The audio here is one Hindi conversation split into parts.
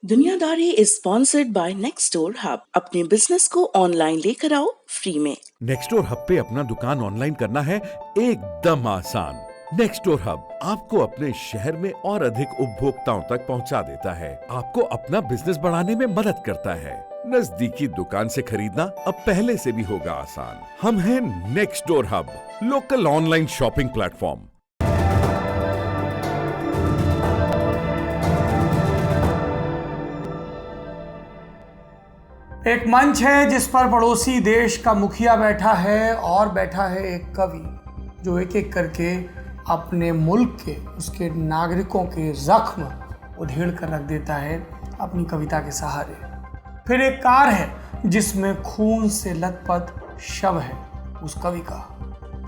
दुनियादारी इज स्पॉन्सर्ड बाय नेक्स्टडोर हब। अपने बिजनेस को ऑनलाइन लेकर आओ फ्री में। नेक्स्टडोर हब पे अपना दुकान ऑनलाइन करना है एकदम आसान। नेक्स्टडोर हब आपको अपने शहर में और अधिक उपभोक्ताओं तक पहुंचा देता है, आपको अपना बिजनेस बढ़ाने में मदद करता है। नजदीकी दुकान से खरीदना अब पहले से भी होगा आसान। हम हैं Nextdoor Hub, local online shopping platform. एक मंच है जिस पर पड़ोसी देश का मुखिया बैठा है और बैठा है एक कवि जो एक एक करके अपने मुल्क के, उसके नागरिकों के जख्म उधेड़ कर रख देता है अपनी कविता के सहारे। फिर एक कार है जिसमें खून से लथपथ शव है उस कवि का।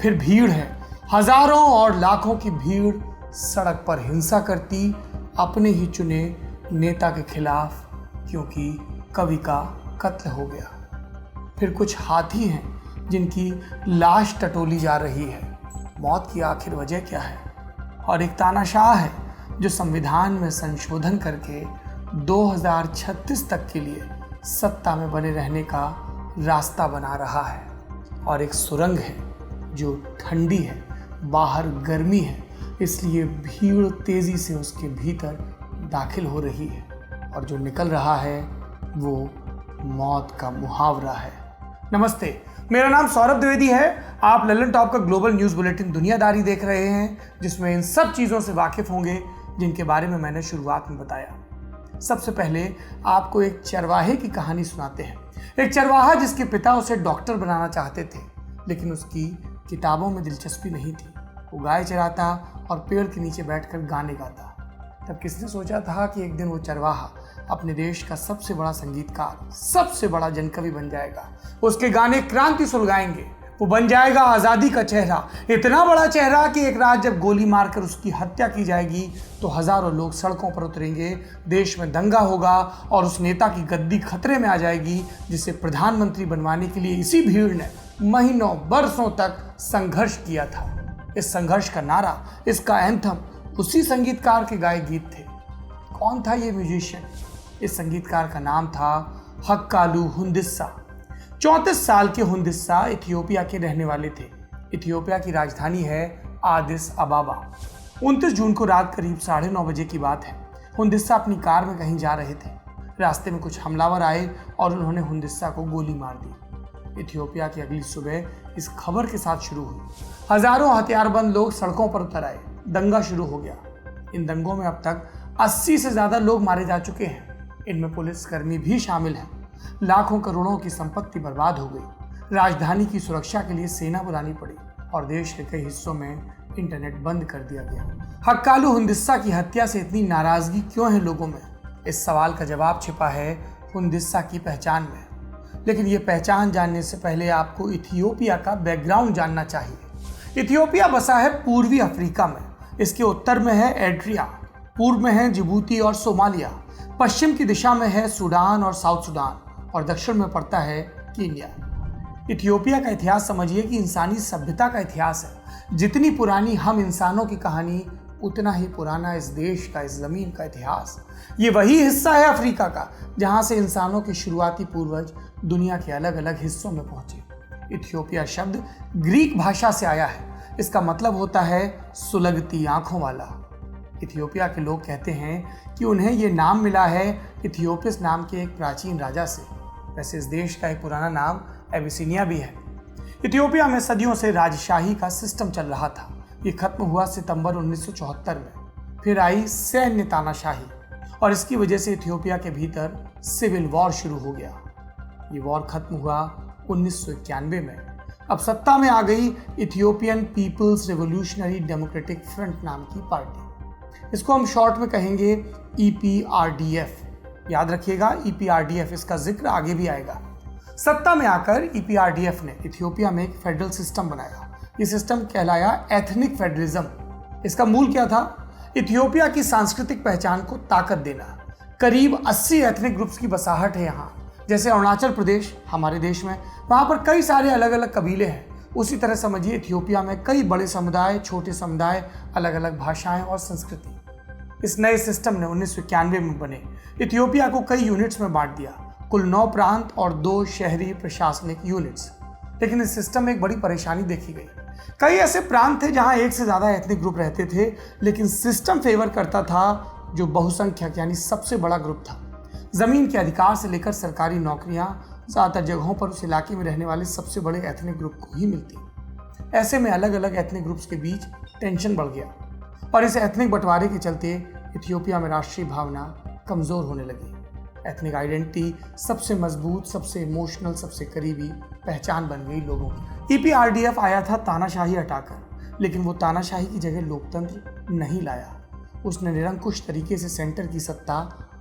फिर भीड़ है, हजारों और लाखों की भीड़ सड़क पर हिंसा करती अपने ही चुने नेता के खिलाफ, क्योंकि कवि का कत्ल हो गया। फिर कुछ हाथी हैं जिनकी लाश टटोली जा रही है। मौत की आखिर वजह क्या है? और एक तानाशाह है जो संविधान में संशोधन करके 2036 तक के लिए सत्ता में बने रहने का रास्ता बना रहा है। और एक सुरंग है जो ठंडी है, बाहर गर्मी है, इसलिए भीड़ तेजी से उसके भीतर दाखिल हो रही है और जो निकल रहा है वो मौत का मुहावरा है। नमस्ते, मेरा नाम सौरभ द्विवेदी है। आप लल्लन टॉप का ग्लोबल न्यूज़ बुलेटिन दुनियादारी देख रहे हैं, जिसमें इन सब चीज़ों से वाकिफ होंगे जिनके बारे में मैंने शुरुआत में बताया। सबसे पहले आपको एक चरवाहे की कहानी सुनाते हैं। एक चरवाहा जिसके पिता उसे डॉक्टर बनाना चाहते थे, लेकिन उसकी किताबों में दिलचस्पी नहीं थी। वो गाय चराता और पेड़ के नीचे बैठकर गाने गाता। तब किसने सोचा था कि एक दिन वो चरवाहा अपने देश का सबसे बड़ा संगीतकार, सबसे बड़ा जनकवि बन जाएगा। उसके गाने क्रांति सुलगाएंगे। वो बन जाएगा आज़ादी का चेहरा, इतना बड़ा चेहरा कि एक रात जब गोली मारकर उसकी हत्या की जाएगी तो हजारों लोग सड़कों पर उतरेंगे, देश में दंगा होगा और उस नेता की गद्दी खतरे में आ जाएगी जिसे प्रधानमंत्री बनवाने के लिए इसी भीड़ ने महीनों बरसों तक संघर्ष किया था। इस संघर्ष का नारा, इसका एंथम उसी संगीतकार के गाए गीत थे। कौन था ये म्यूजिशियन? इस संगीतकार का नाम था हक्कालू हुंडिसा। 34 साल के हुंडिसा इथियोपिया के रहने वाले थे। इथियोपिया की राजधानी है आदिस अबाबा। 29 जून को रात करीब 9:30 बजे की बात है। हुंडिसा अपनी कार में कहीं जा रहे थे। रास्ते में कुछ हमलावर आए और उन्होंने हुंडिसा को गोली मार दी। इथियोपिया की अगली सुबह इस खबर के साथ शुरू हुई। हजारों हथियारबंद लोग सड़कों पर उतर आए। दंगा शुरू हो गया। इन दंगों में अब तक 80 से ज्यादा लोग मारे जा चुके हैं। इनमें पुलिसकर्मी भी शामिल हैं। लाखों करोड़ों की संपत्ति बर्बाद हो गई। राजधानी की सुरक्षा के लिए सेना बुलानी पड़ी और देश के कई हिस्सों में इंटरनेट बंद कर दिया गया। हक्कालू हुंडिसा की हत्या से इतनी नाराजगी क्यों है लोगों में? इस सवाल का जवाब छिपा है हुंडिसा की पहचान में। लेकिन ये पहचान जानने से पहले आपको इथियोपिया का बैकग्राउंड जानना चाहिए। इथियोपिया बसा है पूर्वी अफ्रीका में। इसके उत्तर में है एड्रिया, पूर्व में है जिबूती और सोमालिया, पश्चिम की दिशा में है सूडान और साउथ सूडान और दक्षिण में पड़ता है कीनिया। इथियोपिया का इतिहास समझिए कि इंसानी सभ्यता का इतिहास है। जितनी पुरानी हम इंसानों की कहानी, उतना ही पुराना इस देश का, इस जमीन का इतिहास। ये वही हिस्सा है अफ्रीका का जहां से इंसानों के शुरुआती पूर्वज दुनिया के अलग अलग हिस्सों में पहुंचे। इथियोपिया शब्द ग्रीक भाषा से आया है। इसका मतलब होता है सुलगती आंखों वाला। इथियोपिया के लोग कहते हैं कि उन्हें ये नाम मिला है इथियोपिस नाम के एक प्राचीन राजा से। वैसे इस देश का एक पुराना नाम एबिसिनिया भी है। इथियोपिया में सदियों से राजशाही का सिस्टम चल रहा था। ये खत्म हुआ सितंबर 1974 में। फिर आई सैन्य तानाशाही और इसकी वजह से इथियोपिया के भीतर सिविल वॉर शुरू हो गया। ये वॉर खत्म हुआ 1991 में। अब सत्ता में आ गई Ethiopian People's Revolutionary Democratic Front नाम की पार्टी। इसको हम शॉर्ट में कहेंगे EPRDF। याद रखिएगा EPRDF, इसका जिक्र आगे भी आएगा। सत्ता में आकर EPRDF ने इथियोपिया में एक फेडरल सिस्टम बनाया। ये सिस्टम कहलाया एथनिक फेडरलिज्म। इसका मूल क्या था? इथियोपिया की सांस्कृतिक पहचान को ताकत देना। करीब 80 एथनिक ग्रुप्स की बसाहट है यहाँ। जैसे अरुणाचल प्रदेश हमारे देश में, वहाँ पर कई सारे अलग अलग कबीले हैं। उसी तरह समझिए इथियोपिया में कई बड़े समुदाय, छोटे समुदाय, अलग अलग भाषाएं और संस्कृति। इस नए सिस्टम ने 1991 में बने इथियोपिया को कई यूनिट्स में बांट दिया, कुल 9 प्रांत और 2 शहरी प्रशासनिक यूनिट्स। लेकिन इस सिस्टम में एक बड़ी परेशानी देखी गई। कई ऐसे प्रांत थे जहां एक से ज्यादा एथनिक ग्रुप रहते थे, लेकिन सिस्टम फेवर करता था जो बहुसंख्यक यानी सबसे बड़ा ग्रुप था। जमीन के अधिकार से लेकर सरकारी नौकरियां ज्यादातर जगहों पर उस इलाके में रहने वाले सबसे बड़े एथनिक ग्रुप को ही मिलती। ऐसे में अलग अलग एथनिक ग्रुप्स के बीच टेंशन बढ़ गया और इस एथनिक बंटवारे के चलते इथियोपिया में राष्ट्रीय भावना कमजोर होने लगी। एथनिक आइडेंटिटी सबसे मजबूत, सबसे इमोशनल, सबसे करीबी पहचान बन गई लोगों की। ईपीआरडीएफ आया था तानाशाही हटाकर, लेकिन वो तानाशाही की जगह लोकतंत्र नहीं लाया। उसने निरंकुश तरीके से सेंटर की सत्ता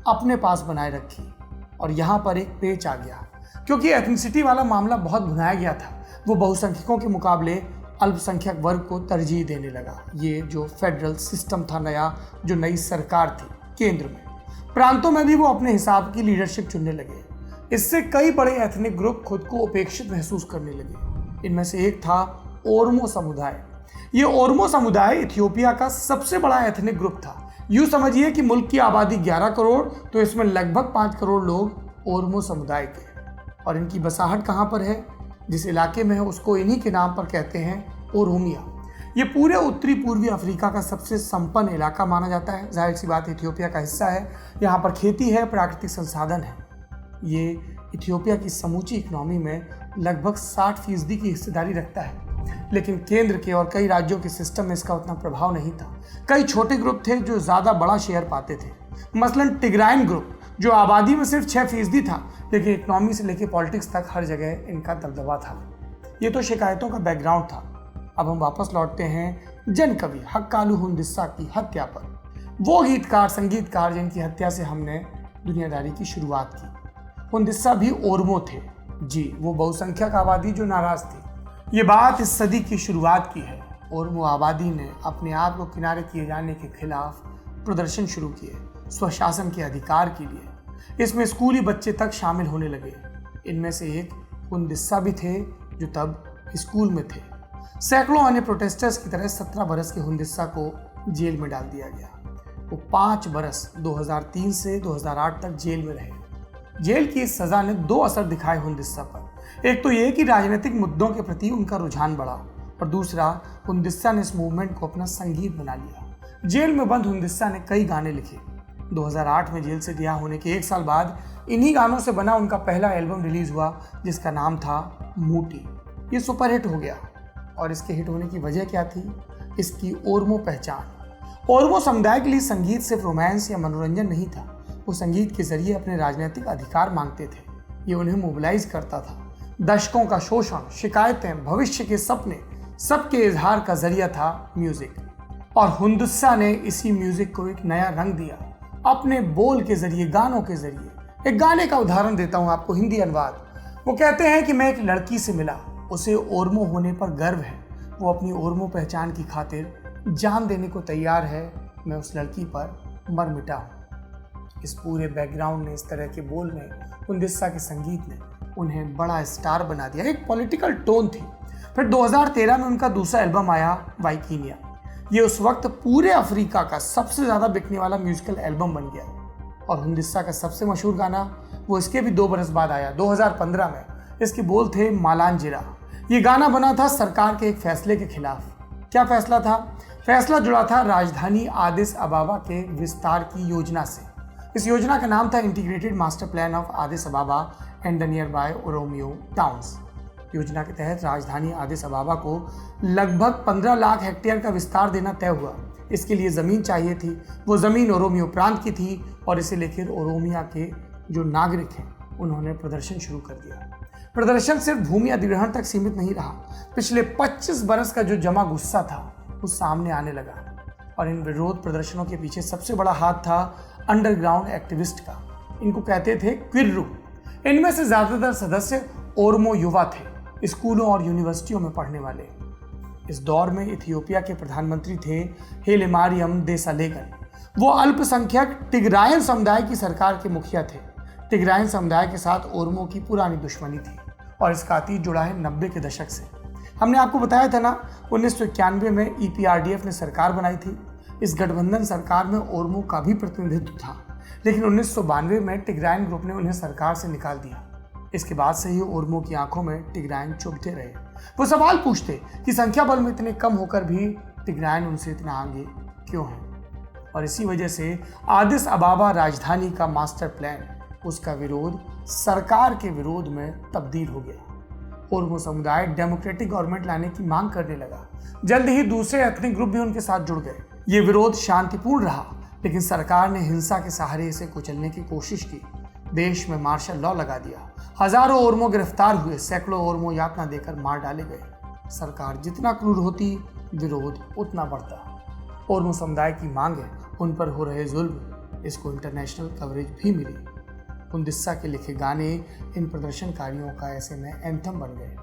अपने पास बनाए रखी और यहाँ पर एक पेच आ गया, क्योंकि एथनिसिटी वाला मामला बहुत भुनाया गया था। वो बहुसंख्यकों के मुकाबले अल्पसंख्यक वर्ग को तरजीह देने लगा। ये जो फेडरल सिस्टम था नया, जो नई सरकार थी केंद्र में, प्रांतों में भी वो अपने हिसाब की लीडरशिप चुनने लगे। इससे कई बड़े एथनिक ग्रुप खुद को उपेक्षित महसूस करने लगे। इनमें से एक था ओरोमो समुदाय। ये ओरोमो समुदाय इथियोपिया का सबसे बड़ा एथनिक ग्रुप था। यूं समझिए कि मुल्क की आबादी 11 करोड़, तो इसमें लगभग 5 करोड़ लोग ओरोमो समुदाय के। और इनकी बसाहट कहाँ पर है? जिस इलाके में है उसको इन्हीं के नाम पर कहते हैं ओरोमिया। ये पूरे उत्तरी पूर्वी अफ्रीका का सबसे संपन्न इलाका माना जाता है। जाहिर सी बात इथियोपिया का हिस्सा है। यहाँ पर खेती है, प्राकृतिक संसाधन है। ये इथियोपिया की समूची इकोनॉमी में लगभग 60% की हिस्सेदारी रखता है। लेकिन केंद्र के और कई राज्यों के सिस्टम में इसका उतना प्रभाव नहीं था। कई छोटे ग्रुप थे जो ज़्यादा बड़ा शेयर पाते थे। मसलन टिग्राइन ग्रुप, जो आबादी में सिर्फ 6% था, लेकिन इकोनॉमी से लेकर पॉलिटिक्स तक हर जगह इनका दबदबा था। ये तो शिकायतों का बैकग्राउंड था। अब हम वापस लौटते हैं जन कवि हक्कालू हुंदिस्सा की हत्या पर। वो गीतकार, संगीतकार जिनकी हत्या से हमने दुनियादारी की शुरुआत की। हुंदिस्सा भी ओरोमो थे जी, वो बहुसंख्यक आबादी जो नाराज थी। ये बात इस सदी की शुरुआत की है। ओरोमो आबादी ने अपने आप को किनारे किए जाने के खिलाफ प्रदर्शन शुरू किए, स्वशासन के अधिकार के लिए। इसमें स्कूली बच्चे तक शामिल होने लगे। इनमें से एक हुंदिस्सा भी थे जो तब स्कूल में थे। सैकड़ों अन्य प्रोटेस्टर्स की तरह 17 बरस के हुंदिस्सा को जेल में डाल दिया गया। वो 5 बरस 2003 से 2008 तक जेल में रहे। जेल की इस सजा ने 2 असर दिखाए हुंदिस्सा पर। एक तो ये कि राजनीतिक मुद्दों के प्रति उनका रुझान बढ़ा, और दूसरा हुंदिस्सा ने इस मूवमेंट को अपना संगीत बना लिया। जेल में बंद हुंदिस्सा ने कई गाने लिखे। 2008 में जेल से रिहा होने के 1 साल बाद इन्हीं गानों से बना उनका पहला एल्बम रिलीज हुआ, जिसका नाम था मूटी। ये सुपरहिट हो गया। और इसके हिट होने की वजह क्या थी? इसकी ओरोमो पहचान। ओरोमो समुदाय के लिए संगीत सिर्फ रोमांस या मनोरंजन नहीं था। वो संगीत के जरिए अपने राजनीतिक अधिकार मांगते थे। ये उन्हें मोबिलाइज करता था। दशकों का शोषण, शिकायतें, भविष्य के सपने, सबके इजहार का जरिया था म्यूजिक। और हुंदिस्सा ने इसी म्यूजिक को एक नया रंग दिया अपने बोल के जरिए, गानों के जरिए। एक गाने का उदाहरण देता हूं आपको, हिंदी अनुवाद। वो कहते हैं कि मैं एक लड़की से मिला, उसे ओरोमो होने पर गर्व है। वो अपनी ओरोमो पहचान की खातिर जान देने को तैयार है। मैं उस लड़की पर मर मिटा हूँ। इस पूरे बैकग्राउंड ने, इस तरह के बोल ने, हुंदिस्सा के संगीत ने उन्हें बड़ा स्टार बना दिया। एक पॉलिटिकल टोन थी। फिर 2013 में उनका दूसरा एल्बम आया, वाइकिनिया। ये उस वक्त पूरे अफ्रीका का सबसे ज़्यादा बिकने वाला म्यूजिकल एल्बम बन गया। और हुंदिस्सा का सबसे मशहूर गाना वो इसके भी 2 बरस बाद आया, 2015 में। इसके बोल थे मालांजिरा। ये गाना बना था सरकार के एक फैसले के खिलाफ। क्या फैसला था? फैसला जुड़ा था राजधानी आदिस अबाबा के विस्तार की योजना से। इस योजना का नाम था integrated master plan of Addis Ababa and the nearby Oromia towns. योजना के तहत राजधानी आदिस अबाबा को लगभग 15 लाख हेक्टेयर का विस्तार देना तय हुआ। इसके लिए ज़मीन चाहिए थी। वो ज़मीन ओरोमियो प्रांत की थी और इसे लेकर ओरोमिया के जो नागरिक हैं उन्होंने प्रदर्शन शुरू कर दिया। प्रदर्शन सिर्फ भूमि अधिग्रहण तक सीमित नहीं रहा। पिछले 25 बरस का जो जमा गुस्सा था वो सामने आने लगा। और इन विरोध प्रदर्शनों के पीछे सबसे बड़ा हाथ था अंडरग्राउंड एक्टिविस्ट का। इनको कहते थे क्विर्रू। इनमें से ज़्यादातर सदस्य ओरोमो युवा थे, स्कूलों और यूनिवर्सिटियों में पढ़ने वाले। इस दौर में इथियोपिया के प्रधानमंत्री थे हेले मारियम देसालेगन। वो अल्पसंख्यक टिग्रायन समुदाय की सरकार के मुखिया थे। टिग्रायन समुदाय के साथ ओरोमो की पुरानी दुश्मनी थी और इसका अतीत जुड़ा है 90 के दशक से। हमने आपको बताया था ना, 1991 में ईपीआरडीएफ ने सरकार बनाई थी। इस गठबंधन सरकार में ओरमो का भी प्रतिनिधित्व था, लेकिन 1992 में टिग्राइन ग्रुप ने उन्हें सरकार से निकाल दिया। इसके बाद से ही ओरमो की आंखों में टिग्राइन चुभते रहे। वो सवाल पूछते कि संख्या बल में इतने कम होकर भी टिग्राइन उनसे इतना आगे क्यों है। और इसी वजह से आदिस अबाबा राजधानी का मास्टर प्लान, उसका विरोध सरकार के विरोध में तब्दील हो गया। ओरमो समुदाय डेमोक्रेटिक गवर्नमेंट लाने की मांग करने लगा। जल्द ही दूसरे एथनिक ग्रुप भी उनके साथ जुड़ गए। ये विरोध शांतिपूर्ण रहा, लेकिन सरकार ने हिंसा के सहारे इसे कुचलने की कोशिश की। देश में मार्शल लॉ लगा दिया। हजारों ओरमो गिरफ्तार हुए, सैकड़ों ओरमो यातना देकर मार डाले गए। सरकार जितना क्रूर होती, विरोध उतना बढ़ता। ओरमो समुदाय की मांग है, उन पर हो रहे जुल्म, इसको इंटरनेशनल कवरेज भी मिली। हुंदिस्सा के लिखे गाने इन प्रदर्शनकारियों का ऐसे में एंथम बन गए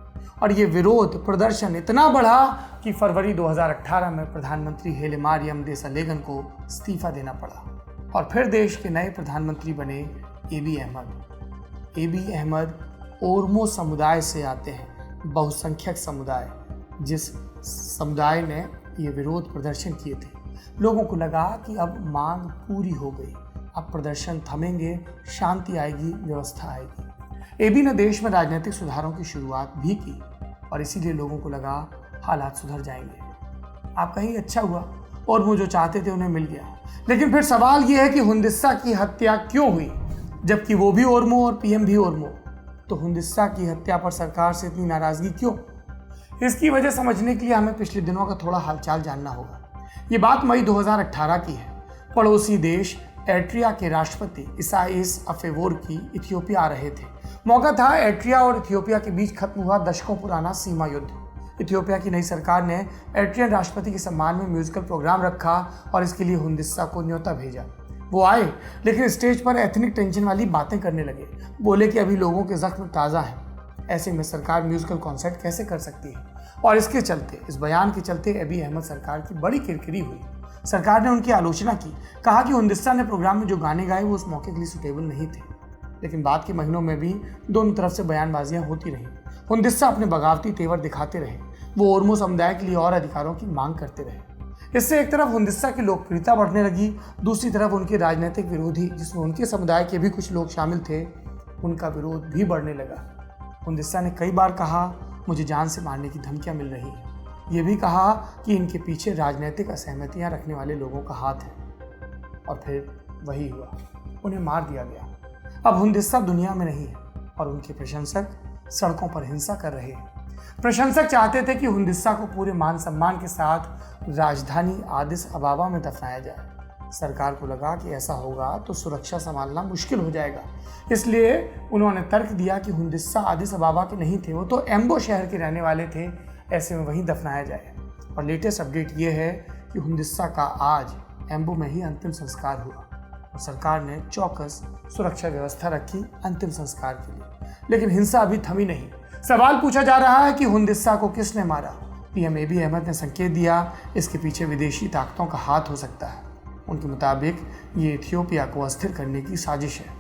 और ये विरोध प्रदर्शन इतना बढ़ा कि फरवरी 2018 में प्रधानमंत्री हेलेमारियम देसालेगन को इस्तीफा देना पड़ा और फिर देश के नए प्रधानमंत्री बने एबी अहमद। एबी अहमद ओरमो समुदाय से आते हैं, बहुसंख्यक समुदाय, जिस समुदाय ने ये विरोध प्रदर्शन किए थे। लोगों को लगा कि अब मांग पूरी हो गई, अब प्रदर्शन थमेंगे, शांति आएगी, व्यवस्था आएगी। एबी ने देश में राजनीतिक सुधारों की शुरुआत भी की और इसीलिए लोगों को लगा हालात सुधर जाएंगे। आप कहीं अच्छा हुआ और वो जो चाहते थे उन्हें मिल गया। लेकिन फिर सवाल ये है कि हुंदिस्सा की हत्या क्यों हुई, जबकि वो भी ओरमो और पीएम भी ओरमो। तो हुंदिस्सा की हत्या पर सरकार से इतनी नाराजगी क्यों? इसकी वजह समझने के लिए हमें पिछले दिनों का थोड़ा हालचाल जानना होगा। ये बात मई 2018 की है। पड़ोसी देश एरिट्रिया के राष्ट्रपति इसाइस अफेवोरकी इथियोपिया आ रहे थे। मौका था एरिट्रिया और इथियोपिया के बीच खत्म हुआ दशकों पुराना सीमा युद्ध। इथियोपिया की नई सरकार ने एरिट्रियन राष्ट्रपति के सम्मान में म्यूजिकल प्रोग्राम रखा और इसके लिए हुंदिस्सा को न्योता भेजा। वो आए, लेकिन स्टेज पर एथनिक टेंशन वाली बातें करने लगे। बोले कि अभी लोगों के जख्म ताज़ा हैं। ऐसे में सरकार म्यूजिकल कॉन्सर्ट कैसे कर सकती है? और इसके चलते, इस बयान के चलते एबी अहमद सरकार की बड़ी किरकिरी हुई। सरकार ने उनकी आलोचना की, कहा कि हुंदिस्सा ने प्रोग्राम में जो गाने गाए वो उस मौके के लिए सुटेबल नहीं थे। लेकिन बाद के महीनों में भी दोनों तरफ से बयानबाजियां होती रहीं। हुंदिस्सा अपने बगावती तेवर दिखाते रहे। वो ओरमो समुदाय के लिए और अधिकारों की मांग करते रहे। इससे एक तरफ हुंदिस्सा की लोकप्रियता बढ़ने लगी, दूसरी तरफ उनके राजनीतिक विरोधी, जिसमें उनके समुदाय के भी कुछ लोग शामिल थे, उनका विरोध भी बढ़ने लगा। हुंदिस्सा ने कई बार कहा, मुझे जान से मारने की धमकियां मिल रही हैं। ये भी कहा कि इनके पीछे राजनीतिक असहमतियां रखने वाले लोगों का हाथ है। और फिर वही हुआ, उन्हें मार दिया गया। अब हुंदिस्सा दुनिया में नहीं है और उनके प्रशंसक सड़कों पर हिंसा कर रहे हैं। प्रशंसक चाहते थे कि हुंदिस्सा को पूरे मान सम्मान के साथ राजधानी आदिस अबाबा में दफनाया जाए। सरकार को लगा कि ऐसा होगा तो सुरक्षा संभालना मुश्किल हो जाएगा, इसलिए उन्होंने तर्क दिया कि हुंदिस्सा आदिस अबाबा के नहीं थे, वो तो एम्बो शहर के रहने वाले थे, ऐसे में वहीं दफनाया जाए। और लेटेस्ट अपडेट ये है कि हुंदिस्सा का आज एम्बो में ही अंतिम संस्कार हुआ और सरकार ने चौकस सुरक्षा व्यवस्था रखी अंतिम संस्कार के लिए। लेकिन हिंसा अभी थमी नहीं। सवाल पूछा जा रहा है कि हुंदिस्सा को किसने मारा? पीएम एबी अहमद ने संकेत दिया, इसके पीछे विदेशी ताकतों का हाथ हो सकता है। उनके मुताबिक ये इथियोपिया को अस्थिर करने की साजिश है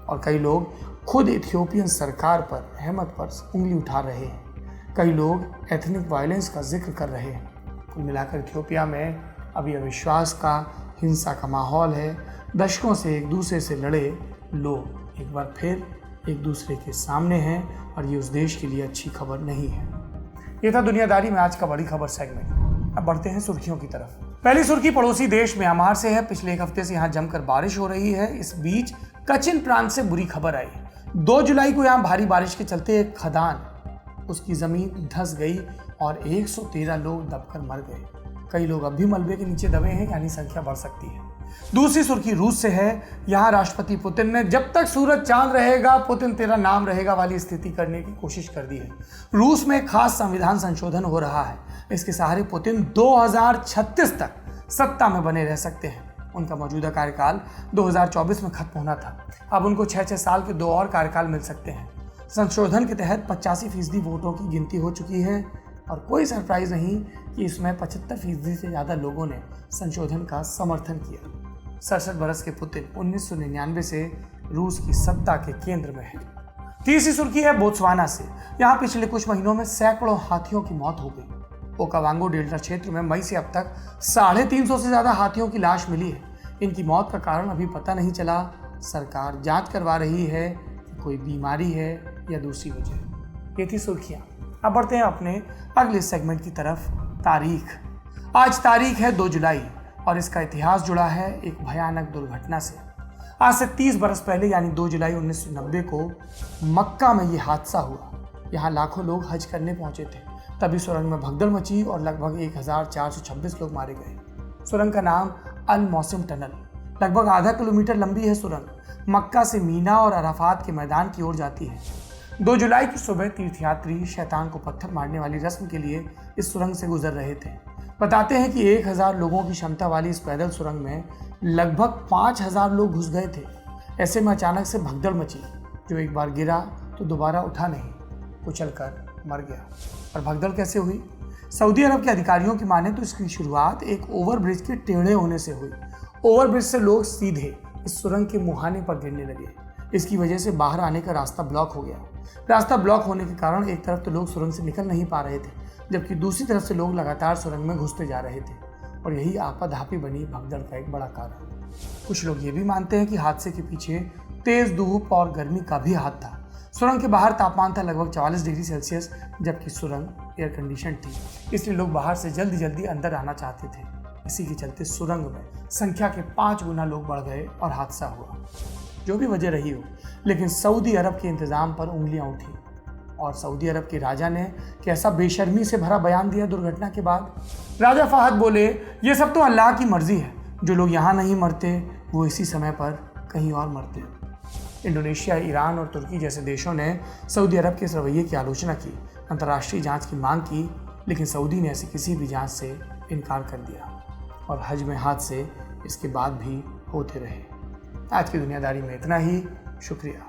और कई लोग खुद इथियोपियन सरकार पर, अहमद पर उंगली उठा रहे हैं। कई लोग एथनिक वायलेंस का जिक्र कर रहे हैं। कुल मिलाकर इथियोपिया में अभी अविश्वास का, हिंसा का माहौल है। दशकों से एक दूसरे से लड़े लोग एक बार फिर एक दूसरे के सामने हैं और ये उस देश के लिए अच्छी खबर नहीं है। ये था दुनियादारी में आज का बड़ी खबर सेगमेंट। अब बढ़ते हैं सुर्खियों की तरफ। पहली सुर्खी पड़ोसी देश म्यांमार से है। पिछले एक हफ्ते से यहाँ जमकर बारिश हो रही है। इस बीच कचिन प्रांत से बुरी खबर आई। 2 जुलाई को यहाँ भारी बारिश के चलते एक खदान, उसकी जमीन धंस गई और 113 लोग दबकर मर गए। कई लोग अब भी मलबे के नीचे दबे हैं, यानी संख्या बढ़ सकती है। दूसरी सुर्खी रूस से है। यहाँ राष्ट्रपति पुतिन ने जब तक सूरज चांद रहेगा पुतिन तेरा नाम रहेगा वाली स्थिति करने की कोशिश कर दी है। रूस में खास संविधान संशोधन हो रहा है। इसके सहारे पुतिन 2036 तक सत्ता में बने रह सकते हैं। उनका मौजूदा कार्यकाल 2024 में खत्म होना था। अब उनको 6-6 साल के 2 और कार्यकाल मिल सकते हैं। संशोधन के तहत 85% वोटों की गिनती हो चुकी है और कोई सरप्राइज नहीं कि इसमें 75% से ज़्यादा लोगों ने संशोधन का समर्थन किया। 67 बरस के पुतिन 1999 से रूस की सत्ता के केंद्र में है। तीसरी सुर्खी है बोत्सवाना से। यहाँ पिछले कुछ महीनों में सैकड़ों हाथियों की मौत हो गई। ओकावांगो डेल्टा क्षेत्र में मई से अब तक 350 से ज़्यादा हाथियों की लाश मिली है। इनकी मौत का कारण अभी पता नहीं चला। सरकार जांच करवा रही है कि कोई बीमारी है या दूसरी वजह। ये थी सुर्खियाँ। अब बढ़ते हैं अपने अगले सेगमेंट की तरफ। तारीख। आज तारीख है 2 जुलाई और इसका इतिहास जुड़ा है एक भयानक दुर्घटना से। आज से 30 बरस पहले यानी 2 जुलाई 1990 को मक्का में ये हादसा हुआ। यहाँ लाखों लोग हज करने पहुंचे थे। तभी सुरंग में भगदड़ मची और लगभग 1426 लोग मारे गए। सुरंग का नाम अल मौसिम टनल। लगभग आधा किलोमीटर लंबी है सुरंग। मक्का से मीना और अराफात के मैदान की ओर जाती है। 2 जुलाई की सुबह तीर्थयात्री शैतान को पत्थर मारने वाली रस्म के लिए इस सुरंग से गुजर रहे थे। बताते हैं कि 1000 लोगों की क्षमता वाली इस पैदल सुरंग में लगभग 5000 लोग घुस गए थे। ऐसे में अचानक से भगदड़ मची। जो एक बार गिरा तो दोबारा उठा नहीं, कुचल कर मर गया। और भगदड़ कैसे हुई? सऊदी अरब के अधिकारियों की माने तो इसकी शुरुआत एक ओवरब्रिज के टेढ़े होने से हुई। ओवरब्रिज से लोग सीधे इस सुरंग के मुहाने पर गिरने लगे। इसकी वजह से बाहर आने का रास्ता ब्लॉक हो गया। रास्ता ब्लॉक होने के कारण एक तरफ तो लोग सुरंग से निकल नहीं पा रहे थे, जबकि दूसरी तरफ से लोग लगातार सुरंग में घुसते जा रहे थे। और यही आपाधापी बनी भगदड़ का एक बड़ा कारण। कुछ लोग ये भी मानते हैं कि हादसे के पीछे तेज धूप और गर्मी का भी हाथ था। सुरंग के बाहर तापमान था लगभग 44 डिग्री सेल्सियस, जबकि सुरंग एयर कंडीशन थी, इसलिए लोग बाहर से जल्दी जल्दी अंदर आना चाहते थे। इसी के चलते सुरंग में संख्या के 5 गुना लोग बढ़ गए और हादसा हुआ। जो भी वजह रही हो, लेकिन सऊदी अरब के इंतजाम पर उंगलियां उठी और सऊदी अरब के राजा ने कैसा बेशर्मी से भरा बयान दिया दुर्घटना के बाद। राजा फहद बोले, ये सब तो अल्लाह की मर्जी है। जो लोग यहाँ नहीं मरते वो इसी समय पर कहीं और मरते। इंडोनेशिया, ईरान और तुर्की जैसे देशों ने सऊदी अरब के इस रवैये की आलोचना की, अंतर्राष्ट्रीय जांच की मांग की, लेकिन सऊदी ने ऐसी किसी भी जांच से इनकार कर दिया और हज में हादसे इसके बाद भी होते रहे। आज की दुनियादारी में इतना ही। शुक्रिया।